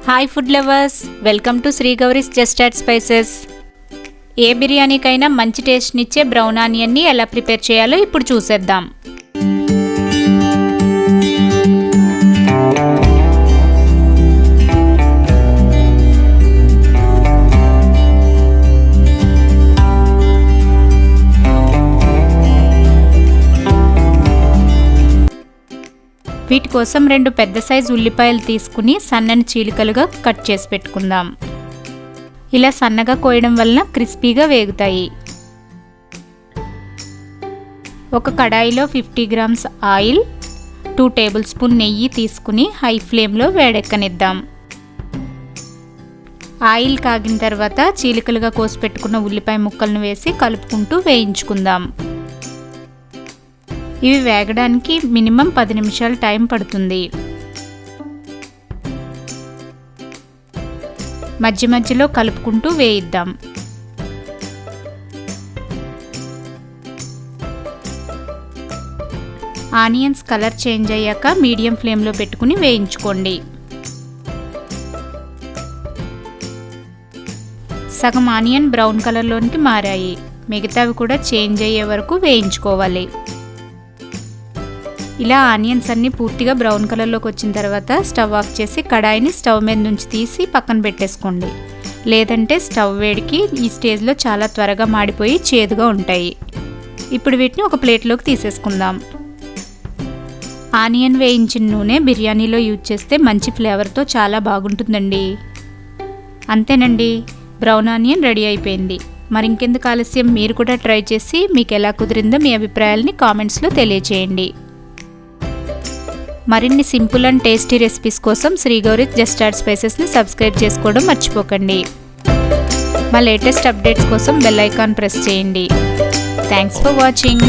Hi food lovers, welcome to SreeGowriJustAddSpices. ఏ బిర్యానీకైనా మంచి టేస్ట్నిచ్చే brown ఆనియన్ని ఎలా ప్రిపేర్ చేయాలో ఇప్పుడు చూసేద్దాం. వీటి కోసం 2 పెద్ద సైజు ఉల్లిపాయలు తీసుకుని సన్నని చీలికలుగా కట్ చేసి పెట్టుకుందాం. ఇలా సన్నగా కోయడం వలన క్రిస్పీగా వేగుతాయి. ఒక కడాయిలో 50 గ్రామ్స్ ఆయిల్, 2 టేబుల్ స్పూన్ నెయ్యి తీసుకుని హై ఫ్లేమ్లో వేడెక్కనిద్దాం. ఆయిల్ కాగిన తర్వాత చీలికలుగా కోసి పెట్టుకున్న ఉల్లిపాయ ముక్కలను వేసి కలుపుకుంటూ వేయించుకుందాం. ఇవి వేగడానికి మినిమం 10 నిమిషాలు టైం పడుతుంది. మధ్య మధ్యలో కలుపుకుంటూ వేయిద్దాం. ఆనియన్స్ కలర్ చేంజ్ అయ్యాక మీడియం ఫ్లేమ్లో పెట్టుకుని వేయించుకోండి. సగం ఆనియన్ బ్రౌన్ కలర్లోనికి మారాయి. మిగతావి కూడా చేంజ్ అయ్యే వరకు వేయించుకోవాలి. ఇలా ఆనియన్స్ అన్నీ పూర్తిగా బ్రౌన్ కలర్లోకి వచ్చిన తర్వాత స్టవ్ ఆఫ్ చేసి కడాయిని స్టవ్ మీద నుంచి తీసి పక్కన పెట్టేసుకోండి. లేదంటే స్టవ్ వేడికి ఈ స్టేజ్లో చాలా త్వరగా మాడిపోయి చేదుగా ఉంటాయి. ఇప్పుడు వీటిని ఒక ప్లేట్లోకి తీసేసుకుందాం. ఆనియన్ వేయించిన నూనె బిర్యానీలో యూజ్ చేస్తే మంచి ఫ్లేవర్తో చాలా బాగుంటుందండి. అంతేనండి, బ్రౌన్ ఆనియన్ రెడీ అయిపోయింది. మరి ఇంకెందుకు ఆలస్యం, మీరు కూడా ట్రై చేసి మీకు ఎలా కుదిరిందో మీ అభిప్రాయాలని కామెంట్స్లో తెలియచేయండి. మరిన్ని సింపుల్ అండ్ టేస్టీ రెసిపీస్ కోసం SreeGowriJustAddSpicesని సబ్స్క్రైబ్ చేసుకోవడం మర్చిపోకండి. మా లేటెస్ట్ అప్డేట్స్ కోసం బెల్ ఐకాన్ ప్రెస్ చేయండి. Thanks for watching.